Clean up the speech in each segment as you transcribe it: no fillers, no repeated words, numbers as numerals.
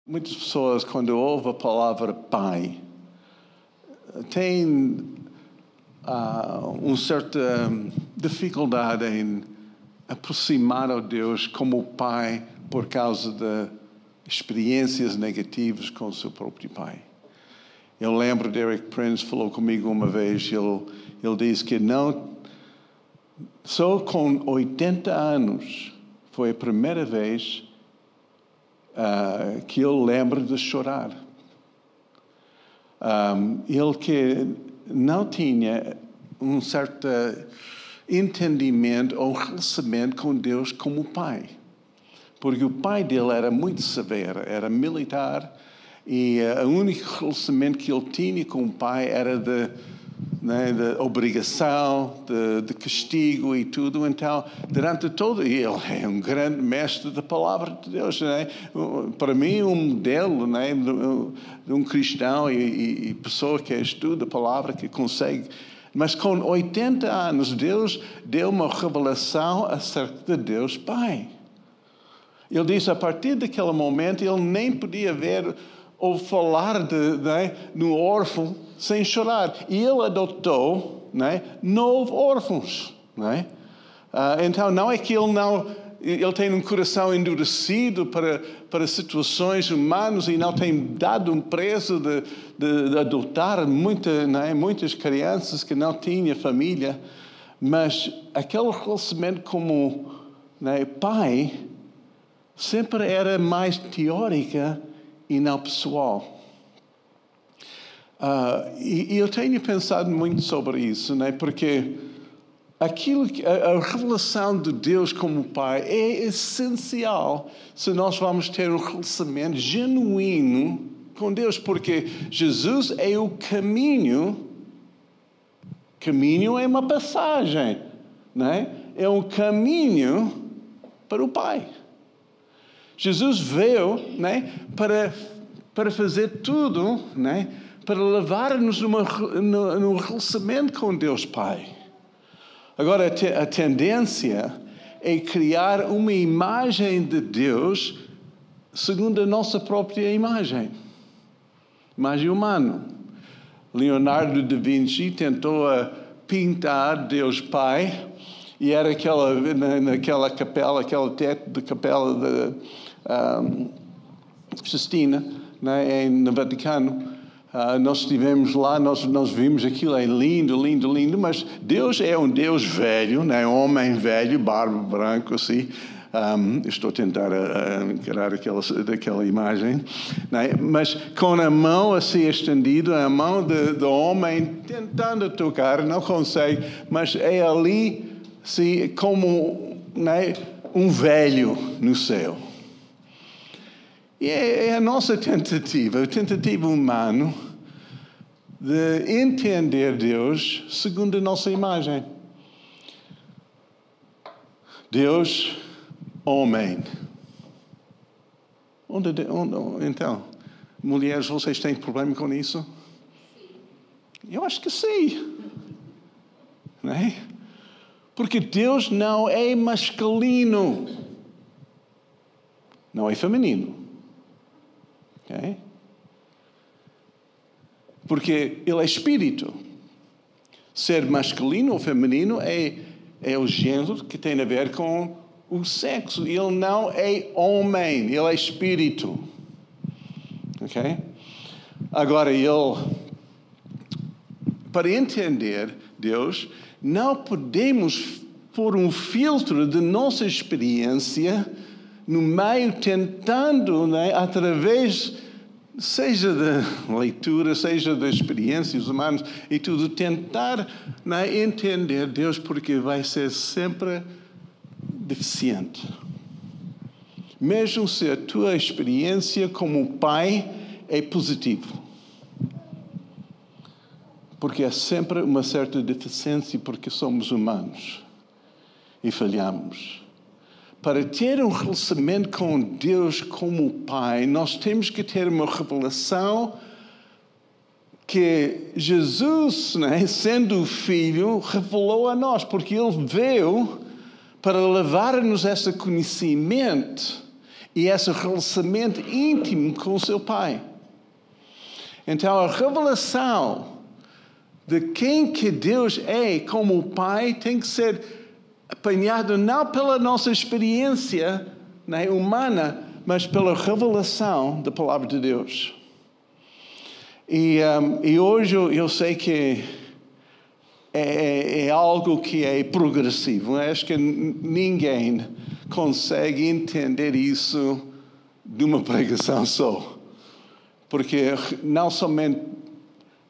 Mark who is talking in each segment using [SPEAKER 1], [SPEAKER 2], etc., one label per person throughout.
[SPEAKER 1] Muitas pessoas, quando ouvem a palavra Pai, têm uma certa dificuldade em aproximar a Deus como Pai por causa de experiências negativas com o seu próprio pai. Eu lembro de Eric Prince falou comigo uma vez, ele disse que só com 80 anos foi a primeira vez que ele lembra de chorar. Ele que não tinha um certo entendimento ou relacionamento com Deus como pai. Porque o pai dele era muito severo, era militar, e o único relacionamento que ele tinha com o pai era de obrigação, de castigo e tudo. Então, durante todo... Ele é um grande mestre da palavra de Deus. Né? Para mim, um modelo, né, de um cristão e pessoa que estuda a palavra, que consegue... Mas com 80 anos, Deus deu uma revelação acerca de Deus Pai. Ele disse, a partir daquele momento, ele nem podia ver ou falar no órfão sem chorar. E ele adotou 9 órfãos. Então, não é que ele tem um coração endurecido para situações humanas e não tem dado um preço de adotar muitas crianças que não tinham família. Mas aquele relacionamento como pai sempre era mais teórica e não pessoal. E eu tenho pensado muito sobre isso, porque a revelação de Deus como Pai é essencial se nós vamos ter um relacionamento genuíno com Deus, porque Jesus é o caminho. Caminho é uma passagem, é um caminho para o Pai. Jesus veio para fazer tudo, para levar-nos num relacionamento com Deus Pai. Agora, a tendência é criar uma imagem de Deus segundo a nossa própria imagem humana. Leonardo da Vinci tentou pintar Deus Pai, e era naquela capela, aquele teto da capela de Sistina, no Vaticano. Nós estivemos lá, nós vimos aquilo, é lindo, lindo, lindo, mas Deus é um Deus velho, homem velho, barba branca, assim. Estou a tentar encarar aquela imagem, mas com a mão assim estendida, a mão do homem tentando tocar, não consegue, mas é ali assim, como um velho no céu. E é a nossa tentativa, a tentativa humana de entender Deus segundo a nossa imagem. Deus, homem. Então, mulheres, vocês têm problema com isso? Eu acho que sim. Porque Deus não é masculino. Não é feminino. Okay? Porque ele é espírito. Ser masculino ou feminino é o gênero que tem a ver com o sexo. Ele não é homem, ele é espírito. Okay? Agora, para entender Deus, não podemos pôr um filtro de nossa experiência no meio, tentando, através, seja da leitura, seja das experiências humanas e tudo, tentar entender Deus, porque vai ser sempre deficiente. Mesmo se a tua experiência como pai é positiva. Porque é sempre uma certa deficiência, porque somos humanos e falhamos. Para ter um relacionamento com Deus como Pai, nós temos que ter uma revelação que Jesus, sendo o Filho, revelou a nós, porque Ele veio para levar-nos esse conhecimento e esse relacionamento íntimo com o seu Pai. Então, a revelação de quem que Deus é como Pai tem que ser apanhado não pela nossa experiência, né, humana, mas pela revelação da Palavra de Deus. E hoje eu sei que é algo que é progressivo. Eu acho que ninguém consegue entender isso de uma pregação só. Porque não somente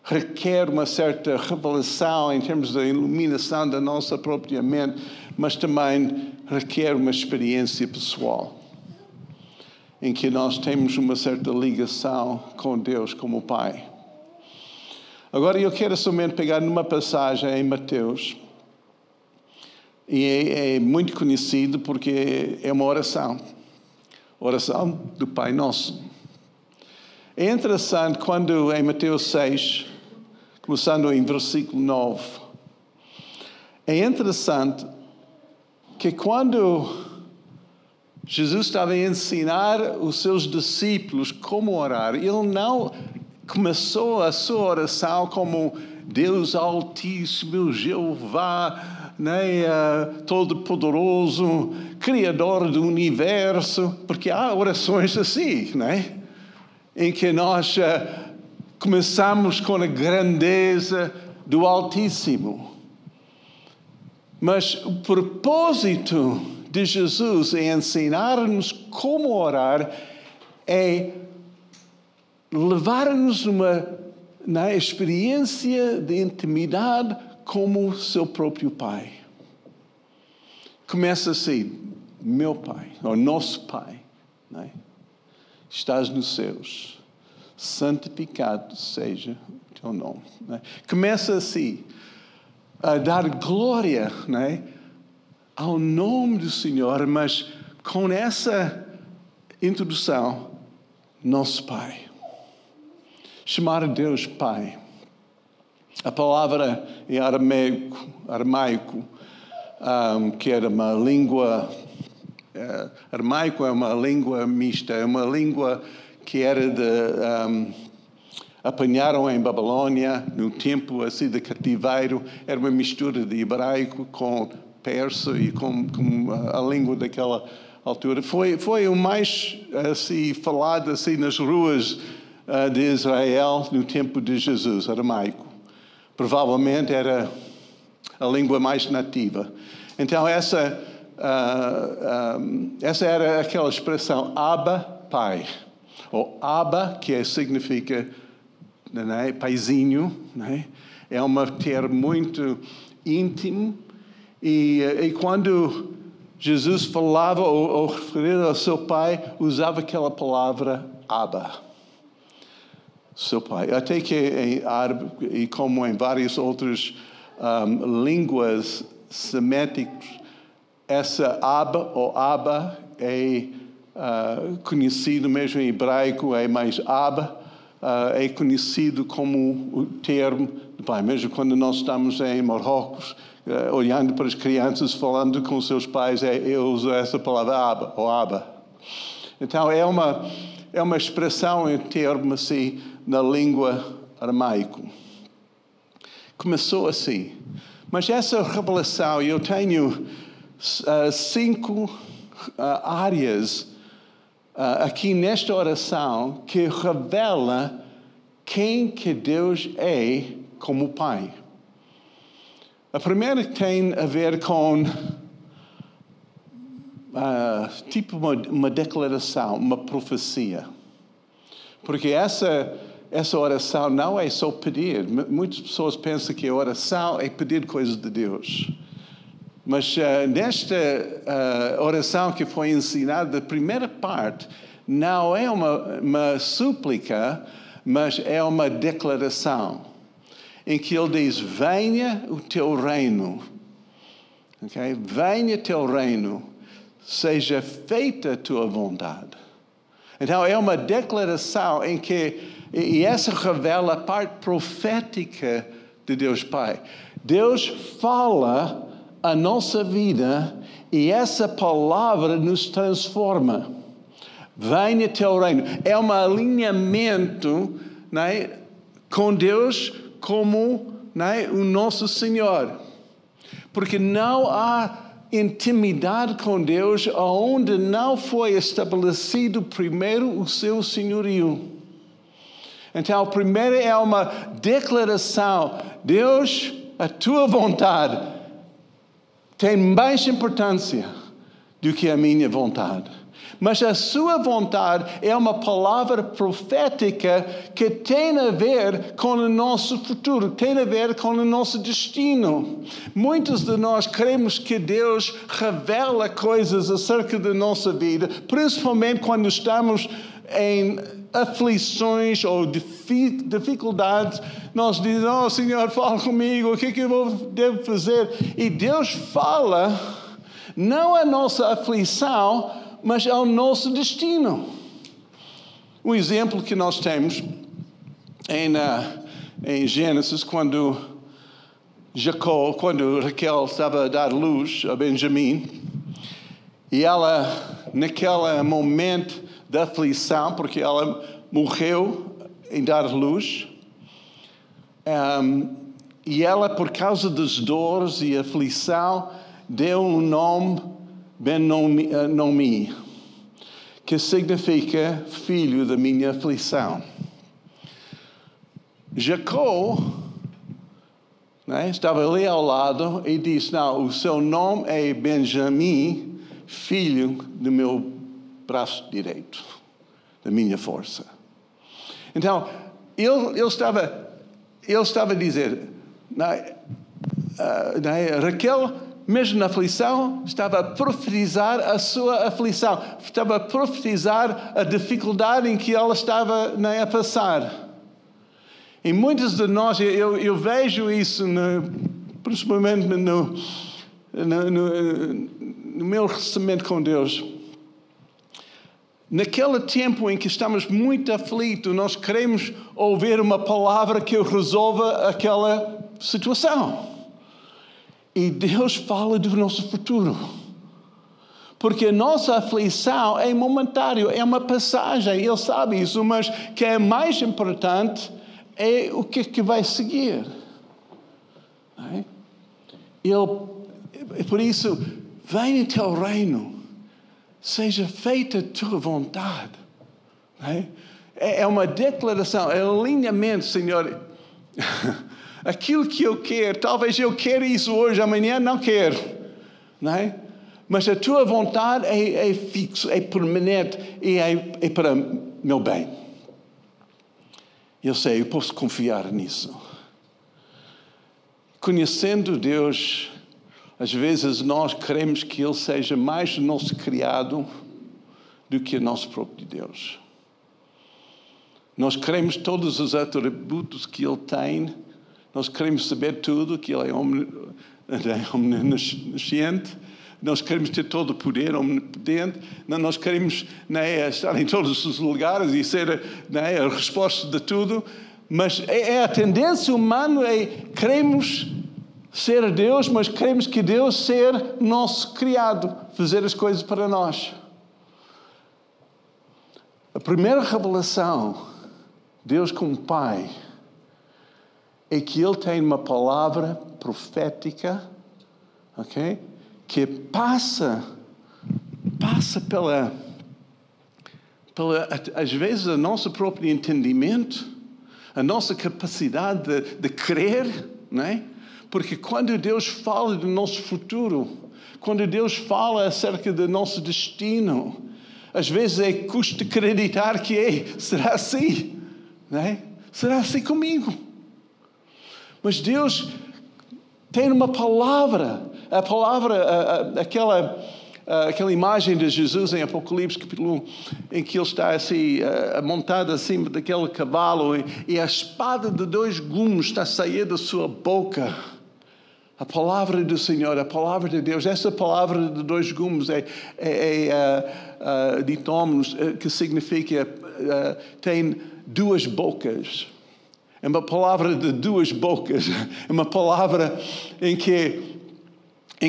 [SPEAKER 1] requer uma certa revelação em termos da iluminação da nossa própria mente, mas também requer uma experiência pessoal, em que nós temos uma certa ligação com Deus como Pai. Agora eu quero somente pegar numa passagem em Mateus, e é muito conhecido porque é uma oração do Pai Nosso. É interessante quando em Mateus 6, começando em versículo 9, é interessante que quando Jesus estava a ensinar os seus discípulos como orar, ele não começou a sua oração como Deus Altíssimo, Jeová, né, Todo-Poderoso, Criador do Universo, porque há orações assim, né, em que nós começamos com a grandeza do Altíssimo. Mas o propósito de Jesus em ensinar-nos como orar é levar-nos na experiência de intimidade como seu próprio Pai. Começa assim: meu Pai, ou nosso Pai, né? Estás nos céus, santificado seja o teu nome. Né? Começa assim, a dar glória, né, ao nome do Senhor, mas com essa introdução, nosso Pai. Chamar Deus Pai. A palavra em aramaico, que era uma língua... aramaico é uma língua mista, é uma língua que era apanharam em Babilônia, no tempo assim de cativeiro, era uma mistura de hebraico com persa e com a língua daquela altura. Foi o mais assim, falado assim, nas ruas de Israel no tempo de Jesus, aramaico. Provavelmente era a língua mais nativa. Então essa era aquela expressão Abba, Pai. Ou Abba, que significa, né, paizinho, né? É um termo muito íntimo. E quando Jesus falava ou referia ao seu Pai, usava aquela palavra Abba. Seu Pai. Até que em árabe, e como em várias outras línguas seméticas, essa Abba ou Abba é conhecido mesmo em hebraico, é mais Abba, é conhecido como o termo do Pai. Mesmo quando nós estamos em Marrocos, olhando para as crianças, falando com seus pais, eu uso essa palavra Abba ou Abba. Então é uma expressão em termo assim na língua aramaico. Começou assim. Mas essa revelação, eu tenho 5 áreas aqui nesta oração que revela quem que Deus é como Pai. A primeira tem a ver com tipo uma declaração, uma profecia. Porque essa oração não é só pedir. Muitas pessoas pensam que a oração é pedir coisas de Deus. Mas nesta oração que foi ensinada, a primeira parte não é uma súplica, mas é uma declaração, em que ele diz: venha o teu reino. Okay? Venha o teu reino, seja feita a tua vontade. Então é uma declaração em que, e essa revela a parte profética de Deus Pai. Deus fala a nossa vida e essa palavra nos transforma. Venha teu reino. É um alinhamento, né, com Deus como, né, o nosso Senhor. Porque não há intimidade com Deus onde não foi estabelecido primeiro o seu senhorio. Então, a primeira é uma declaração. Deus, a tua vontade tem mais importância do que a minha vontade. Mas a sua vontade é uma palavra profética que tem a ver com o nosso futuro, tem a ver com o nosso destino. Muitos de nós cremos que Deus revela coisas acerca da nossa vida, principalmente quando estamos em aflições ou dificuldades. Nós dizemos, oh Senhor, fala comigo, o que eu devo fazer? E Deus fala, não a nossa aflição, mas ao nosso destino. Um exemplo que nós temos em Gênesis, quando Raquel estava a dar luz a Benjamim, e ela, naquele momento da aflição, porque ela morreu em dar luz, e ela, por causa das dores e aflição, deu um nome Ben-Nomi, que significa filho da minha aflição. Jacó, né, estava ali ao lado e disse, não, o seu nome é Benjamim, filho do meu braço direito, da minha força. Então, ele estava a dizer, Raquel, mesmo na aflição, estava a profetizar a sua aflição. Estava a profetizar a dificuldade em que ela estava a passar. E muitos de nós, eu vejo isso, principalmente no meu relacionamento com Deus. Naquele tempo em que estamos muito aflitos, nós queremos ouvir uma palavra que resolva aquela situação. E Deus fala do nosso futuro. Porque a nossa aflição é momentânea, é uma passagem. Ele sabe isso, mas o que é mais importante é o que vai seguir. Por isso, venha o teu reino, seja feita a tua vontade. É uma declaração, é um alinhamento, Senhor. Aquilo que eu quero, talvez eu quero isso hoje, amanhã não quero. Mas a tua vontade é fixa, é permanente e é para meu bem. Eu sei, eu posso confiar nisso. Conhecendo Deus, às vezes nós queremos que Ele seja mais o nosso criado do que o nosso próprio Deus. Nós queremos todos os atributos que Ele tem. Nós queremos saber tudo, que Ele é omnisciente. Nós queremos ter todo o poder omnipotente. Nós queremos estar em todos os lugares e ser a resposta de tudo. Mas a tendência humana queremos ser Deus, mas queremos que Deus seja nosso criado, fazer as coisas para nós. A primeira revelação, Deus como Pai, é que Ele tem uma palavra profética, ok? Que passa pela às vezes, o nosso próprio entendimento, a nossa capacidade de crer, não é? Porque quando Deus fala do nosso futuro, quando Deus fala acerca do nosso destino, às vezes custa acreditar que será assim, não é? Será assim comigo. Mas Deus tem uma palavra, a palavra, aquela imagem de Jesus em Apocalipse, capítulo 1, em que ele está assim, montado acima daquele cavalo e a espada de 2 gumes está a sair da sua boca. A palavra do Senhor, a palavra de Deus, essa palavra de 2 gumes ditomos, que significa tem 2 bocas. É uma palavra de 2 bocas. É uma palavra em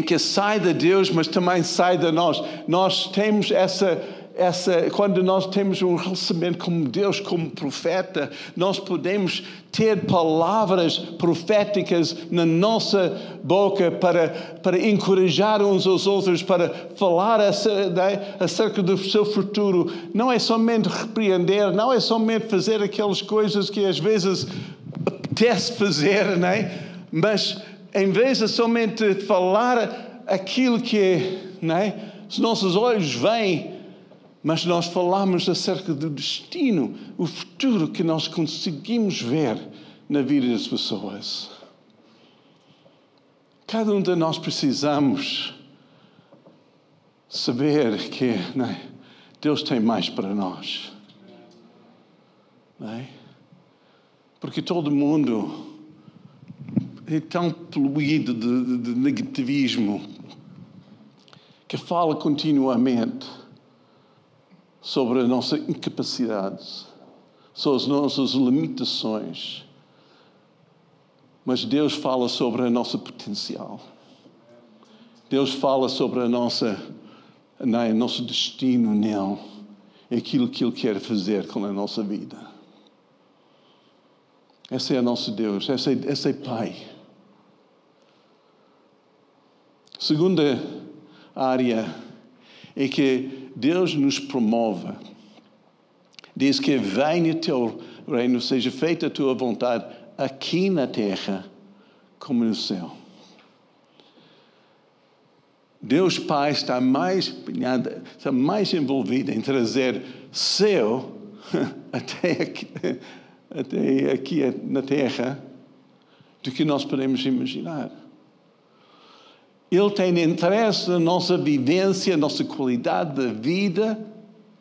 [SPEAKER 1] que sai de Deus, mas também sai de nós. Nós temos quando nós temos um relacionamento com Deus como profeta, nós podemos ter palavras proféticas na nossa boca para encorajar uns aos outros, para falar acerca do seu futuro. Não é somente repreender, não é somente fazer aquelas coisas que às vezes apetece fazer, não é? Mas em vez de somente falar aquilo que, não é? Os nossos olhos veem, mas nós falamos acerca do destino, o futuro que nós conseguimos ver na vida das pessoas. Cada um de nós precisamos saber que, não é? Deus tem mais para nós. Não é? Porque todo mundo é tão poluído de negativismo que fala continuamente sobre a nossa incapacidade, sobre as nossas limitações. Mas Deus fala sobre a nossa potencial. Deus fala sobre o nosso destino nele, aquilo que Ele quer fazer com a nossa vida. Esse é o nosso Deus, esse é Pai. Segunda área é que Deus nos promove. Diz que venha o teu reino, seja feita a tua vontade, aqui na terra como no céu. Deus Pai está mais empenhado, está mais envolvido em trazer céu até aqui na terra do que nós podemos imaginar. Ele tem interesse na nossa vivência, nossa qualidade de vida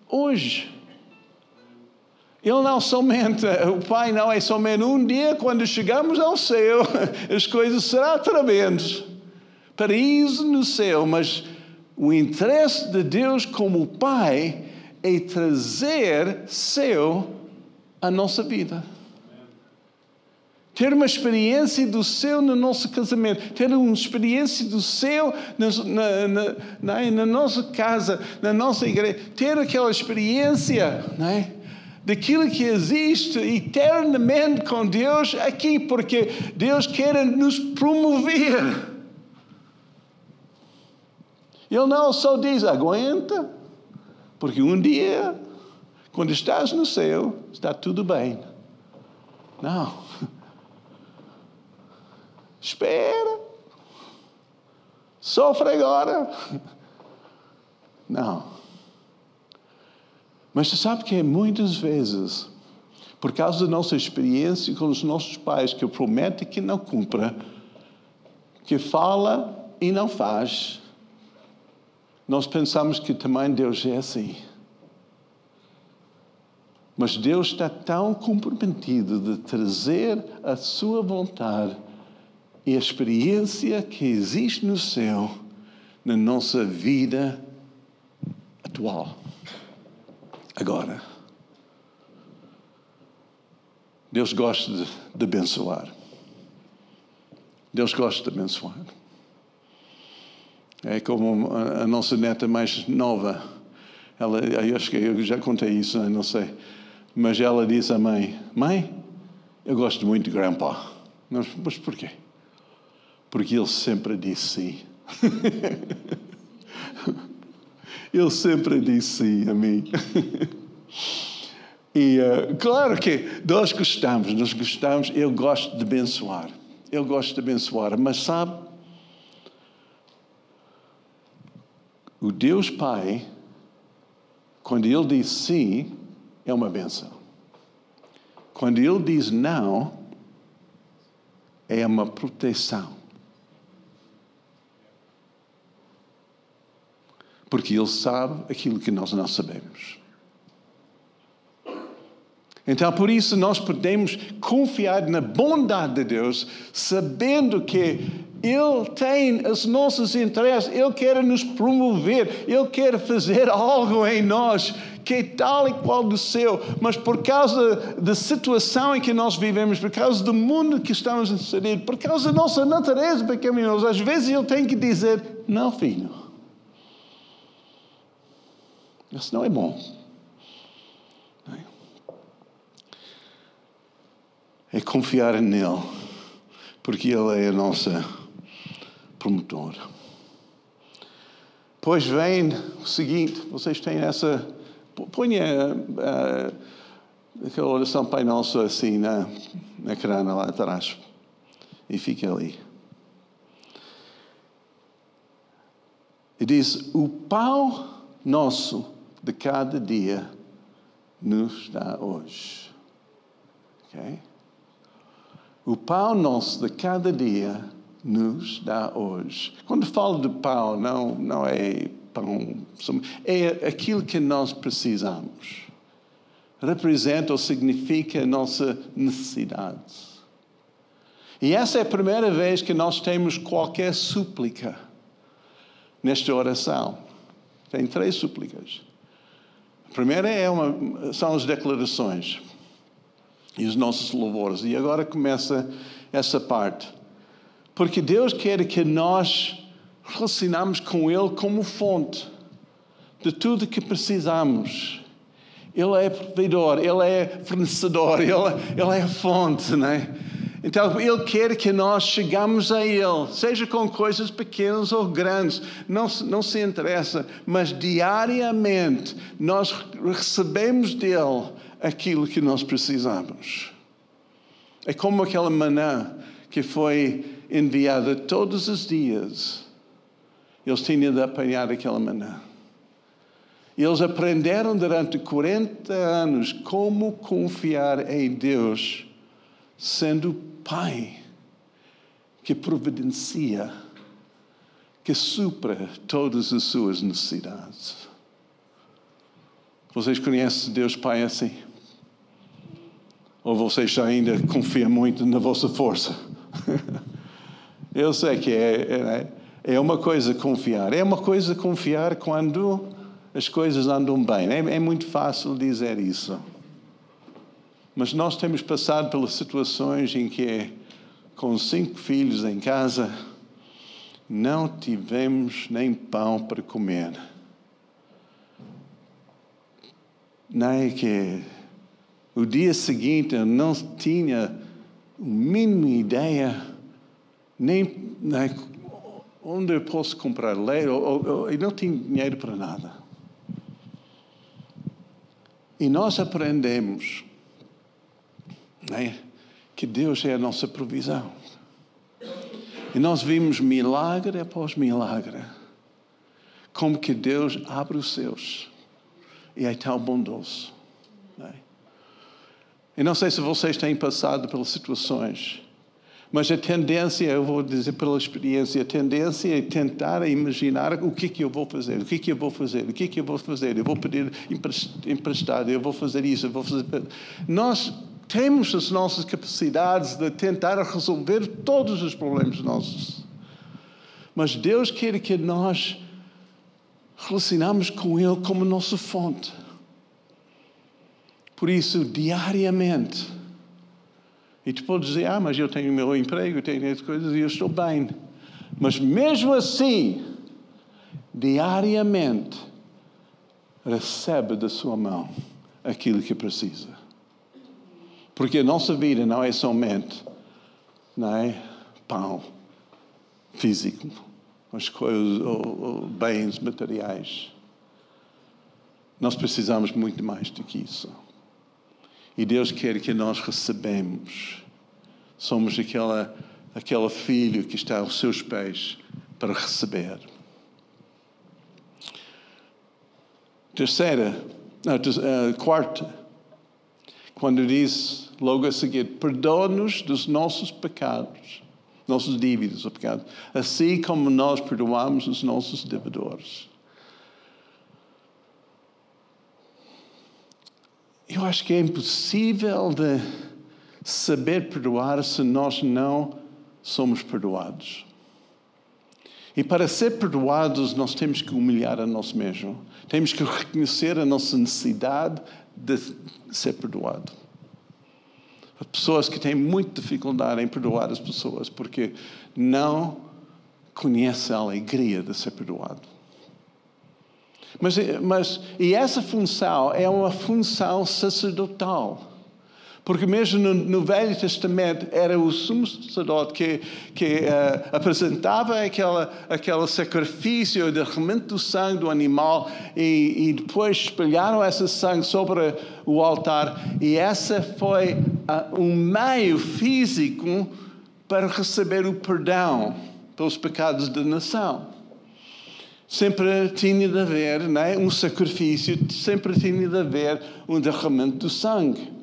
[SPEAKER 1] hoje. O Pai não é somente um dia quando chegamos ao céu, as coisas serão tremendas. Paraíso no céu, mas o interesse de Deus como Pai é trazer céu à nossa vida. Ter uma experiência do céu no nosso casamento. Ter uma experiência do céu na nossa casa, na nossa igreja. Ter aquela experiência, não é? Daquilo que existe eternamente com Deus aqui. Porque Deus quer nos promover. Ele não só diz, aguenta. Porque um dia, quando estás no céu, está tudo bem. Não. Espera. Sofre agora. Não. Mas você sabe que muitas vezes, por causa da nossa experiência com os nossos pais, que promete que não cumpra, que fala e não faz, nós pensamos que também Deus é assim. Mas Deus está tão comprometido de trazer a sua vontade e a experiência que existe no céu na nossa vida atual. Agora, Deus gosta de abençoar. Deus gosta de abençoar. É como a nossa neta mais nova. Eu acho que eu já contei isso, não sei. Mas ela disse à mãe, mãe, eu gosto muito de Grandpa. Mas porquê? Porque ele sempre disse sim. Ele sempre disse sim a mim. E claro que nós gostamos, eu gosto de abençoar. Eu gosto de abençoar, mas sabe, o Deus Pai, quando Ele diz sim, é uma bênção. Quando Ele diz não, é uma proteção. Porque Ele sabe aquilo que nós não sabemos. Então, por isso, nós podemos confiar na bondade de Deus, sabendo que Ele tem os nossos interesses, Ele quer nos promover, Ele quer fazer algo em nós, que é tal e qual do céu, mas por causa da situação em que nós vivemos, por causa do mundo que estamos inseridos, por causa da nossa natureza pecaminosa, às vezes Ele tem que dizer, não, filho. Isso não é bom. É confiar nele, porque ele é a nossa promotora. Depois vem o seguinte, vocês têm essa... Ponha aquela oração Pai Nosso assim na crana lá atrás. E fica ali. E diz, o pão nosso de cada dia nos dá hoje. Ok? O pão nosso de cada dia nos dá hoje. Quando falo de pão, não é pão, é aquilo que nós precisamos. Representa ou significa a nossa necessidade. E essa é a primeira vez que nós temos qualquer súplica nesta oração. Tem 3 súplicas. A primeira são as declarações e os nossos louvores. E agora começa essa parte. Porque Deus quer que nós relacionamos com Ele como fonte de tudo que precisamos. Ele é provedor, Ele é fornecedor, Ele é a fonte, não é? Então, Ele quer que nós chegamos a Ele, seja com coisas pequenas ou grandes, não se interessa, mas diariamente nós recebemos dEle aquilo que nós precisamos. É como aquela maná que foi enviada todos os dias. Eles tinham de apanhar aquela maná. Eles aprenderam durante 40 anos como confiar em Deus, sendo o Pai que providencia, que supra todas as suas necessidades. Vocês conhecem Deus Pai assim? Ou vocês já ainda confiam muito na vossa força? Eu sei que é uma coisa confiar. É uma coisa confiar quando as coisas andam bem. É muito fácil dizer isso. Mas nós temos passado pelas situações em que, com 5 filhos em casa, não tivemos nem pão para comer. Não é que o dia seguinte eu não tinha a mínima ideia nem onde eu posso comprar leite, eu não tinha dinheiro para nada. E nós aprendemos que Deus é a nossa provisão. E nós vimos milagre após milagre. Como que Deus abre os céus. E é tão bondoso. E não sei se vocês têm passado pelas situações. Mas a tendência, eu vou dizer pela experiência, a tendência é tentar imaginar o que eu vou fazer, o que eu vou fazer, o que eu vou fazer. Eu vou pedir emprestado, eu vou fazer isso, eu vou fazer... Nós temos as nossas capacidades de tentar resolver todos os problemas nossos. Mas Deus quer que nós relacionamos com Ele como nossa fonte. Por isso, diariamente. E tu podes dizer, mas eu tenho o meu emprego, eu tenho essas coisas e eu estou bem. Mas mesmo assim, diariamente, recebe da sua mão aquilo que precisa. Porque a nossa vida não é somente pão físico, as coisas, ou bens materiais. Nós precisamos muito mais do que isso. E Deus quer que nós recebemos. Somos aquele filho que está aos seus pés para receber. Quarta, quando diz logo a seguir, perdoa-nos dos nossos pecados, nossos dívidas ou pecados, assim como nós perdoamos os nossos devedores. Eu acho que é impossível de saber perdoar se nós não somos perdoados. E para ser perdoados, nós temos que humilhar a nós mesmos. Temos que reconhecer a nossa necessidade de ser perdoado. As pessoas que têm muita dificuldade em perdoar as pessoas porque não conhecem a alegria de ser perdoado. E essa função é uma função sacerdotal. Porque mesmo no Velho Testamento era o sumo sacerdote que apresentava aquele sacrifício, o derramamento do sangue do animal e depois espalharam esse sangue sobre o altar. E esse foi um meio físico para receber o perdão pelos pecados da nação. Sempre tinha de haver, né, um sacrifício, sempre tinha de haver um derramamento do sangue.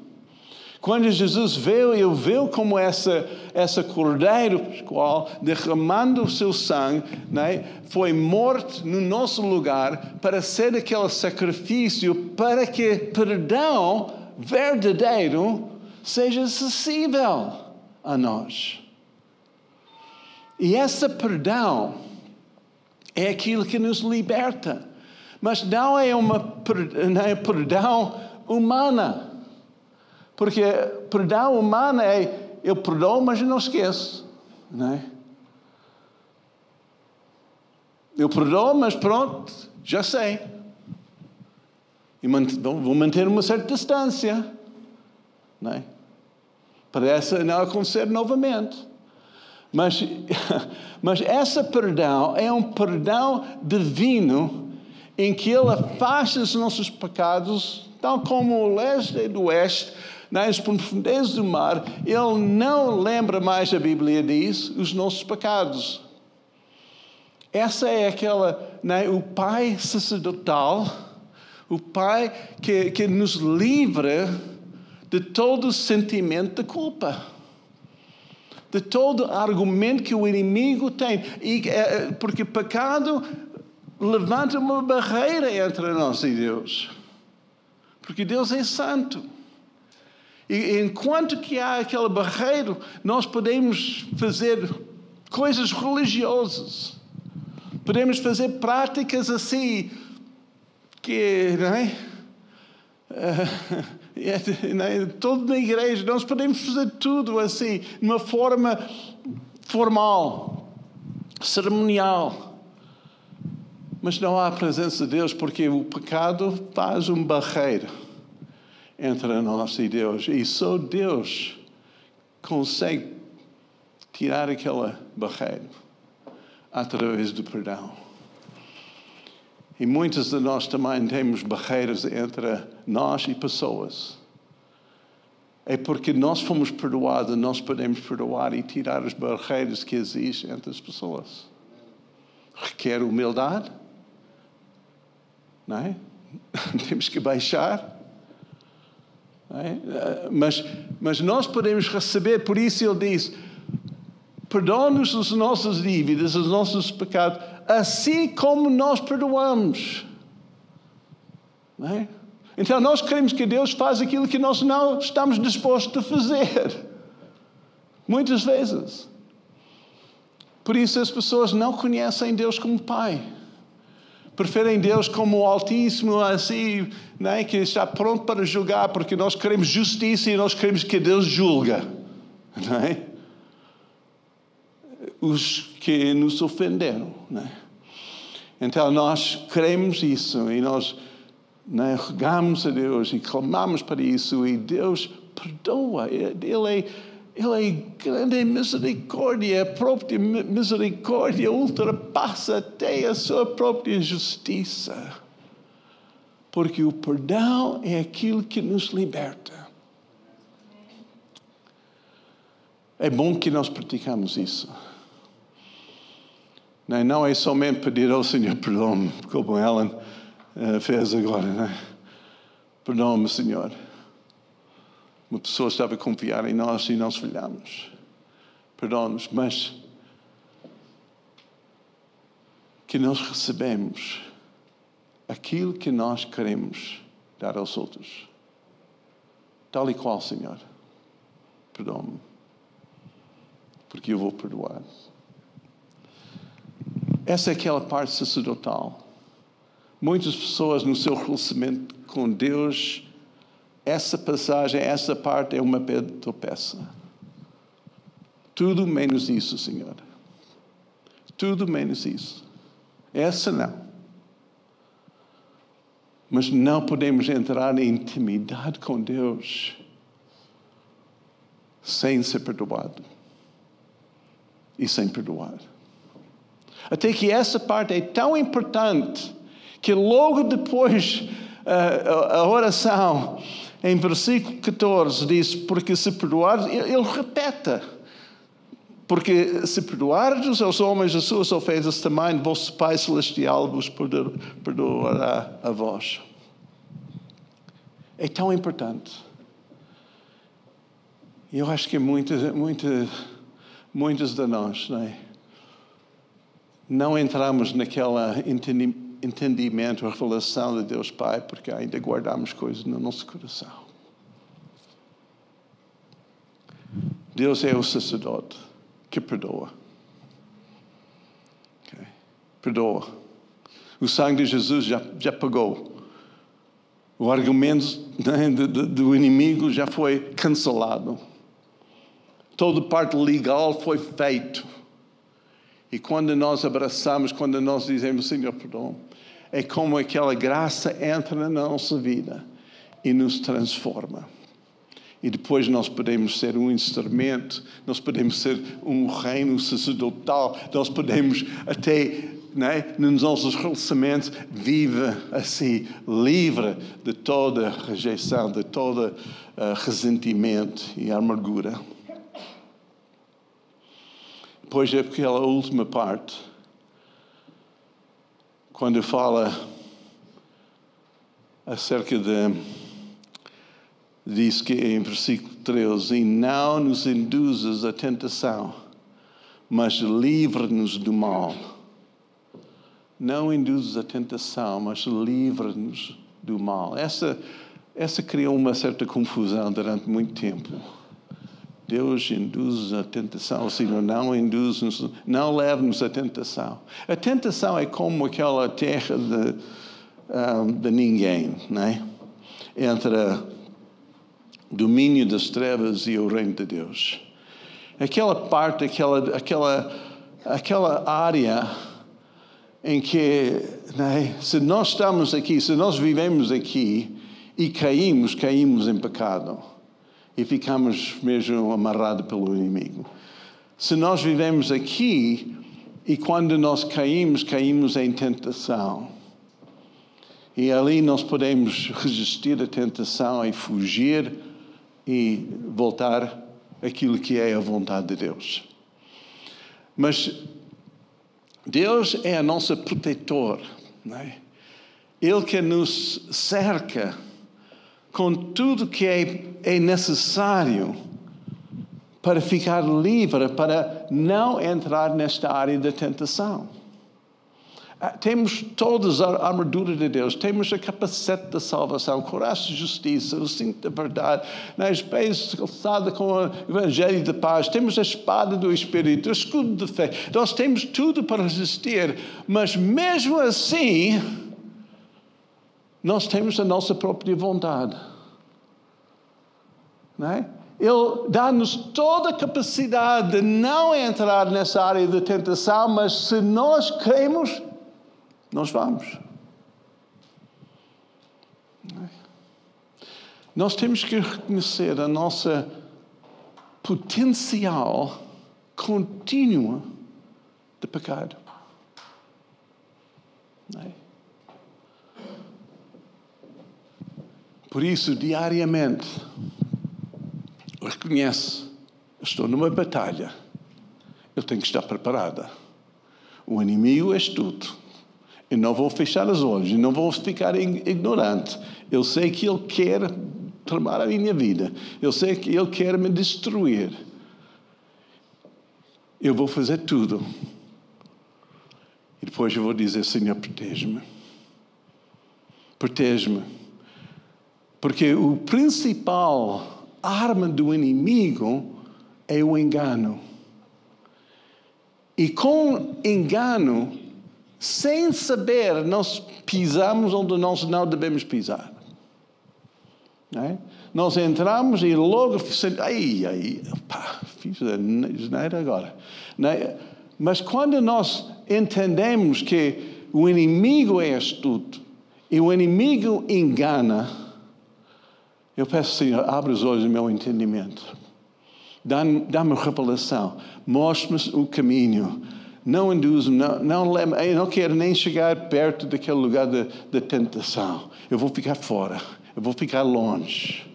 [SPEAKER 1] Quando Jesus veio, ele veio como essa cordeiro pascual, derramando o seu sangue, né? Foi morto no nosso lugar para ser aquele sacrifício para que perdão verdadeiro seja acessível a nós. E esse perdão é aquilo que nos liberta. Mas não é perdão humana. Porque perdão humano é, eu perdoo, mas eu não esqueço. Não é? Eu perdoo, mas pronto, já sei. E vou manter uma certa distância. Não é? Para não acontecer novamente. Mas esse perdão é um perdão divino em que Ele afasta os nossos pecados, tal como o leste e o oeste, nas profundezas do mar. Ele não lembra mais, a Bíblia diz, os nossos pecados. Essa é o Pai sacerdotal, o Pai que nos livra de todo o sentimento de culpa. De todo argumento que o inimigo tem. Porque o pecado levanta uma barreira entre nós e Deus. Porque Deus é santo. E enquanto que há aquela barreira, nós podemos fazer coisas religiosas. Podemos fazer práticas assim, que, não é? Toda na igreja, nós podemos fazer tudo assim, de uma forma formal, cerimonial. Mas não há a presença de Deus, porque o pecado faz uma barreira entre nós e Deus. E só Deus consegue tirar aquela barreira através do perdão. E muitos de nós também temos barreiras entre nós e pessoas. É porque nós fomos perdoados, nós podemos perdoar e tirar as barreiras que existem entre as pessoas. Requer humildade, não é? Temos que baixar. Não é? Mas nós podemos receber, por isso ele diz, perdoa-nos as nossas dívidas, os nossos pecados, assim como nós perdoamos. Não é? Então nós queremos que Deus faça aquilo que nós não estamos dispostos a fazer. Muitas vezes. Por isso as pessoas não conhecem Deus como Pai. Preferem Deus como o Altíssimo, assim, não é? Que está pronto para julgar, porque nós queremos justiça e nós queremos que Deus julga. Não é? Os que nos ofenderam. Não é? Então nós queremos isso e nós rogamos a Deus e clamamos para isso e Deus perdoa. Ele é grande em misericórdia. A própria misericórdia ultrapassa até a sua própria justiça. Porque o perdão é aquilo que nos liberta. É bom que nós praticamos isso. Não é somente pedir ao Senhor perdão, como Ellen fez agora. Não é? Perdoa-me, Senhor. Uma pessoa estava a confiar em nós e nós falhamos. Perdoa-nos, mas que nós recebemos aquilo que nós queremos dar aos outros. Tal e qual, Senhor. Perdoa-me. Porque eu vou perdoar. Essa é aquela parte sacerdotal. Muitas pessoas no seu relacionamento com Deus, essa passagem, essa parte é uma peça. Tudo menos isso, Senhor. Tudo menos isso. Essa não. Mas não podemos entrar em intimidade com Deus sem ser perdoado e sem perdoar. Até que essa parte é tão importante que logo depois a oração, em versículo 14, diz, porque se perdoares, ele repete, porque se perdoares aos homens as suas ofensas, também vosso Pai Celestial vos perdoará a vós. É tão importante. Eu acho que muitos de nós, não entramos naquela entendimento, revelação de Deus Pai, porque ainda guardamos coisas no nosso coração. Deus é o sacerdote que perdoa. Okay? Perdoa. O sangue de Jesus já pagou. O argumento do inimigo já foi cancelado. Toda parte legal foi feito. E quando nós abraçamos, quando nós dizemos, Senhor, perdão, é como aquela graça entra na nossa vida e nos transforma. E depois nós podemos ser um instrumento, nós podemos ser um reino sacerdotal, nós podemos até, nos nossos relacionamentos, viver assim, livre de toda rejeição, de todo ressentimento e amargura. Depois é aquela última parte, quando fala acerca diz que em versículo 13, e não nos induzas à tentação, mas livra-nos do mal. Não induzas à tentação, mas livra-nos do mal. Essa criou uma certa confusão durante muito tempo. Deus induz a tentação, o Senhor não induz-nos, não leva-nos à tentação. A tentação é como aquela terra de ninguém, entre o domínio das trevas e o reino de Deus. Aquela parte, aquela área em que, se nós estamos aqui, se nós vivemos aqui e caímos em pecado. E ficamos mesmo amarrados pelo inimigo. Se nós vivemos aqui e quando nós caímos em tentação. E ali nós podemos resistir à tentação e fugir e voltar àquilo que é a vontade de Deus. Mas Deus é a nossa protetor. Ele que nos cerca com tudo que é necessário para ficar livre, para não entrar nesta área da tentação. Temos todas a armadura de Deus, temos a capacete da salvação, o coração de justiça, o cinto da verdade, os pés calçados com o evangelho de paz, temos a espada do Espírito, o escudo de fé. Nós temos tudo para resistir, mas mesmo assim, nós temos a nossa própria vontade. Ele dá-nos toda a capacidade de não entrar nessa área de tentação, mas se nós queremos, nós vamos. Nós temos que reconhecer a nossa potencial contínua de pecado. Por isso, diariamente, reconhece, estou numa batalha, eu tenho que estar preparada. O inimigo é astuto. Eu não vou fechar os olhos, eu não vou ficar ignorante. Eu sei que ele quer tomar a minha vida. Eu sei que ele quer me destruir. Eu vou fazer tudo. E depois eu vou dizer, Senhor, protege-me. Protege-me. Porque o principal arma do inimigo é o engano. E com engano, sem saber, nós pisamos onde nós não devemos pisar. Nós entramos e logo, fiz a agora. Mas quando nós entendemos que o inimigo é astuto, e o inimigo engana, eu peço, Senhor, abre os olhos do meu entendimento. Dá-me revelação. Mostre-me o caminho. Não induz-me, eu não quero nem chegar perto daquele lugar da tentação. Eu vou ficar fora. Eu vou ficar longe.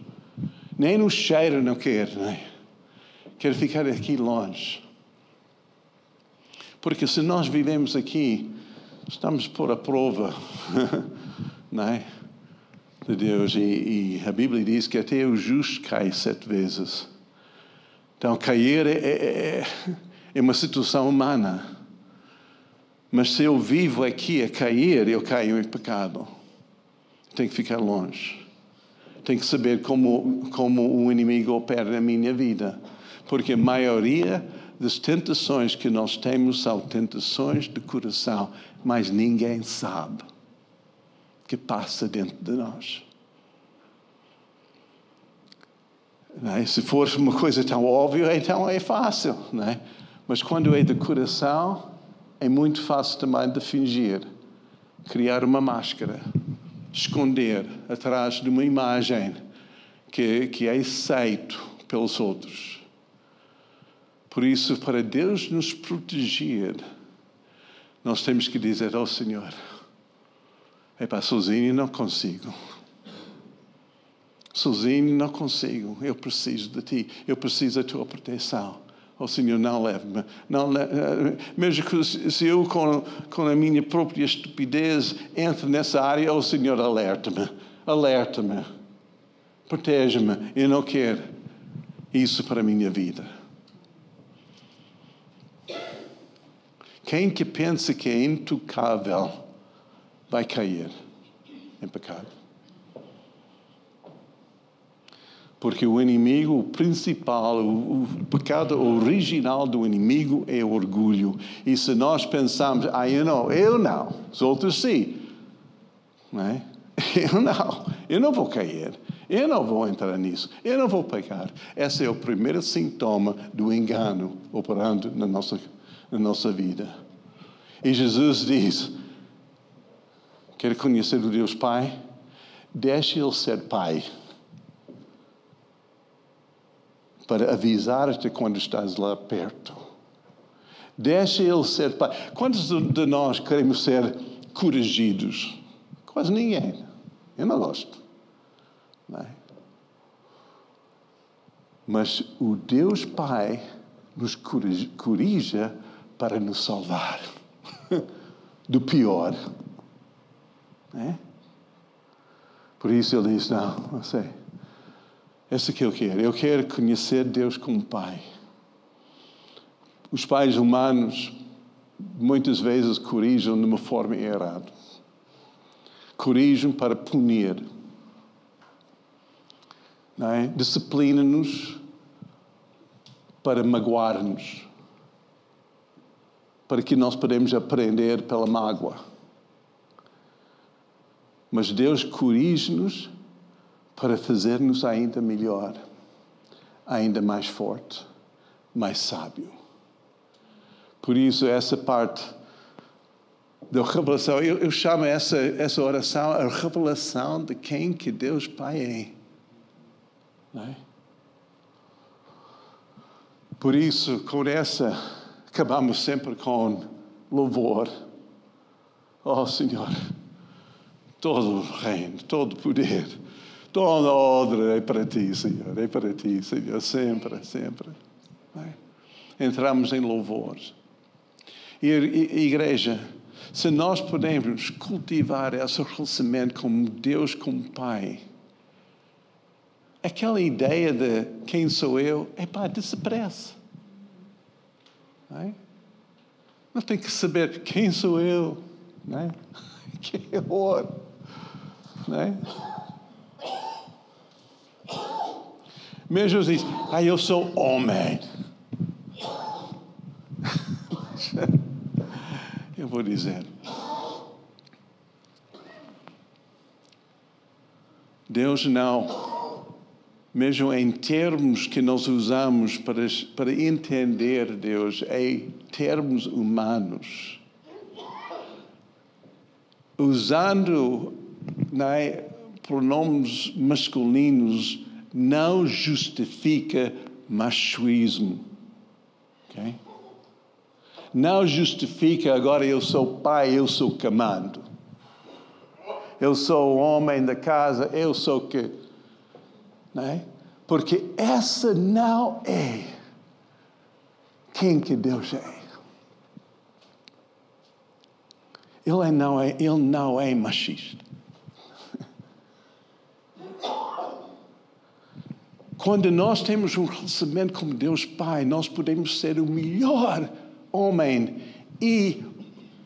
[SPEAKER 1] Nem no cheiro não quero, né? Quero ficar aqui longe. Porque se nós vivemos aqui, estamos por a prova, não é? De Deus. E a Bíblia diz que até o justo cai 7 vezes. Então, cair é uma situação humana. Mas se eu vivo aqui a cair, eu caio em pecado. Tenho que ficar longe. Tenho que saber como o inimigo opera na minha vida. Porque a maioria das tentações que nós temos são tentações de coração, mas ninguém sabe o que passa dentro de nós. Não é? Se for uma coisa tão óbvia, então é fácil. Não é? Mas quando é de coração, é muito fácil também de fingir, criar uma máscara, esconder atrás de uma imagem que é aceito pelos outros. Por isso, para Deus nos proteger, nós temos que dizer ao Senhor, sozinho não consigo. Sozinho não consigo. Eu preciso de Ti. Eu preciso da Tua proteção. Senhor, não leve-me. Mesmo que se eu, com a minha própria estupidez, entre nessa área, Senhor, alerta-me. Alerta-me. Protege-me. Eu não quero isso para a minha vida. Quem que pensa que é intocável vai cair em pecado. Porque o inimigo, o principal, o pecado original do inimigo é o orgulho. E se nós pensamos, eu não, os outros sim. Não é? Eu não vou cair. Eu não vou entrar nisso. Eu não vou pecar. Esse é o primeiro sintoma do engano operando na nossa vida. E Jesus diz, quer conhecer o Deus Pai? Deixe Ele ser Pai. Para avisar-te quando estás lá perto. Deixa Ele ser Pai. Quantos de nós queremos ser corrigidos? Quase ninguém. Eu não gosto. Não é? Mas o Deus Pai nos corrige para nos salvar do pior. Não é? Por isso Ele diz, não sei. Esse que eu quero. Eu quero conhecer Deus como Pai. Os pais humanos muitas vezes corrigem de uma forma errada. Corrigem para punir. Não é? Disciplina-nos para magoar-nos. Para que nós podemos aprender pela mágoa. Mas Deus corrige-nos para fazer-nos ainda melhor, ainda mais forte, mais sábio. Por isso, essa parte da revelação, eu chamo essa oração a revelação de quem que Deus Pai é. Não é? Por isso, com essa, acabamos sempre com louvor. Senhor, todo o reino, todo o poder, toda a honra é para Ti, Senhor. É para Ti, Senhor. Sempre, sempre. Entramos em louvor. E igreja, se nós podemos cultivar esse relacionamento com Deus como Pai, aquela ideia de quem sou eu, desaparece. Não tem que saber quem sou eu. Não é? Que horror. Não é? Mesmo diz, eu sou homem. Eu vou dizer. Deus não, mesmo em termos que nós usamos para entender Deus, em termos humanos, usando pronomes masculinos não justifica machoísmo. Okay? Não justifica agora eu sou pai, eu sou comando. Eu sou o homem da casa, eu sou o que... Porque essa não é quem que Deus é. Ele não é machista. Quando nós temos um relacionamento com Deus Pai, nós podemos ser o melhor homem e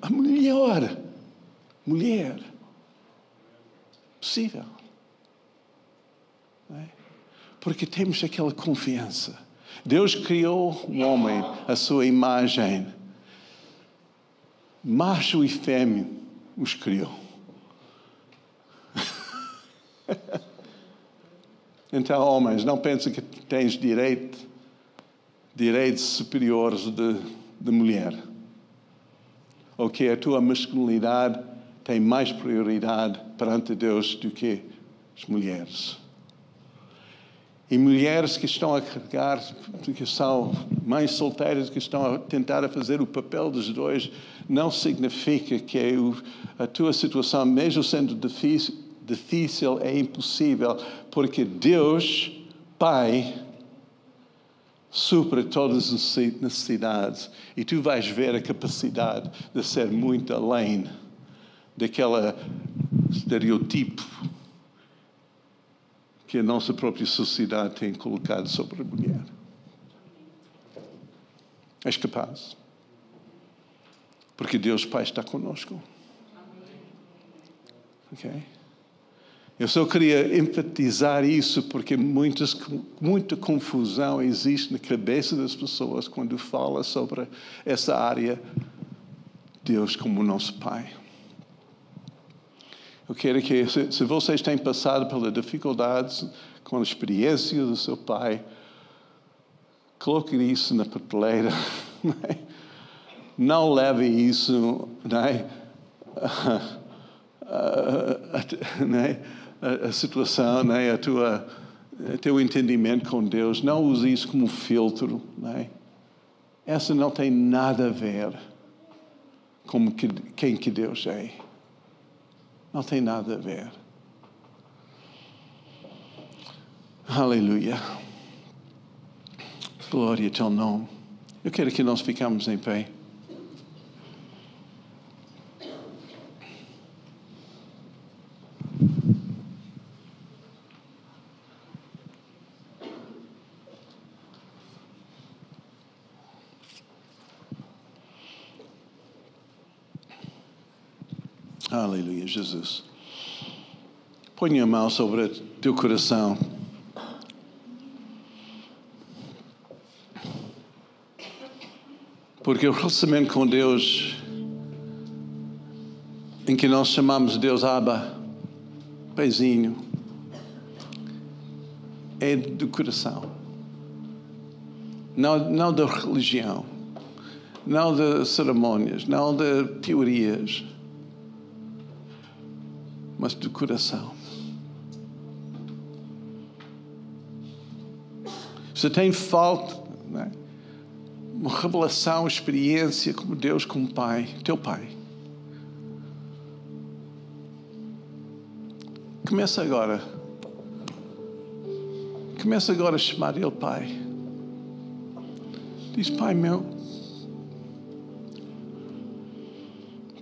[SPEAKER 1] a melhor mulher possível. Porque temos aquela confiança. Deus criou o homem à sua imagem. Macho e fêmea os criou. Então, homens, não pensem que tens direitos superiores de mulher. Ou que a tua masculinidade tem mais prioridade perante Deus do que as mulheres. E mulheres que estão a carregar, que são mães solteiras, que estão a tentar fazer o papel dos dois, não significa que a tua situação, mesmo sendo difícil, é impossível, porque Deus, Pai, supra todas as necessidades. E tu vais ver a capacidade de ser muito além daquele estereotipo que a nossa própria sociedade tem colocado sobre a mulher. És capaz. Porque Deus Pai está conosco. Ok? Eu só queria enfatizar isso porque muita confusão existe na cabeça das pessoas quando fala sobre essa área. Deus como nosso Pai. Eu quero que, se vocês têm passado pelas dificuldades com a experiência do seu pai, coloque isso na prateleira. Não leve isso, a situação, teu entendimento com Deus. Não use isso como filtro. Essa não tem nada a ver com quem que Deus é. Não tem nada a ver. Aleluia. Glória ao teu nome. Eu quero que nós ficamos em pé. Aleluia, Jesus. Põe a mão sobre o teu coração. Porque o relacionamento com Deus, em que nós chamamos Deus Abba, Paizinho, é do coração. Não da religião, não de cerimônias, não de teorias, mas do coração. Você tem falta, uma revelação, experiência como Deus, como Pai, teu Pai. Começa agora a chamar Ele Pai. Diz, Pai meu.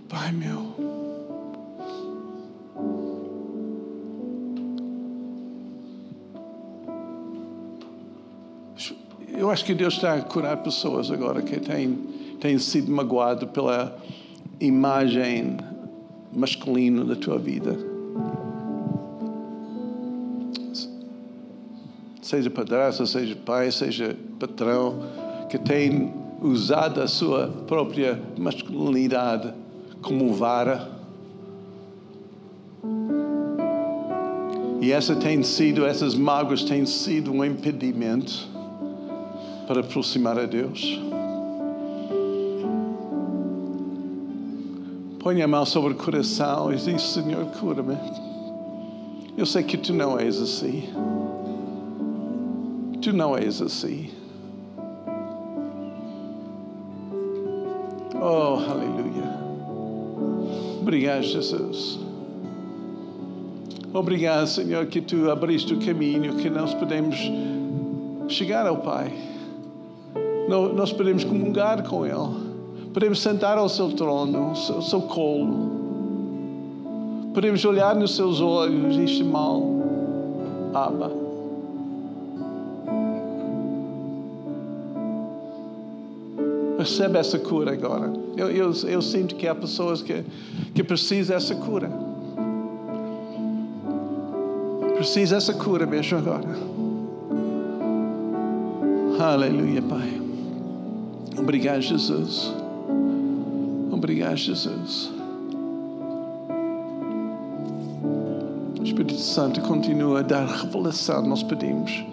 [SPEAKER 1] Pai meu. Eu acho que Deus está a curar pessoas agora que têm sido magoadas pela imagem masculina da tua vida. Seja padrasto, seja pai, seja patrão, que tem usado a sua própria masculinidade como vara. E essas mágoas têm sido um impedimento para aproximar a Deus. Põe a mão sobre o coração e diz, Senhor, cura-me. Eu sei que Tu não és assim. Tu não és assim. Oh, aleluia. Obrigado, Jesus. Obrigado, Senhor, que Tu abriste o caminho, que nós podemos chegar ao Pai. Nós podemos comungar com Ele. Podemos sentar ao Seu trono, ao Seu colo. Podemos olhar nos Seus olhos e chamá-lo Abba. Recebe essa cura agora. Eu sinto que há pessoas que precisam dessa cura. Precisa dessa cura mesmo agora. Aleluia, Pai. Obrigado, Jesus. Obrigado, Jesus. Espírito Santo continua a dar revelação, nós pedimos.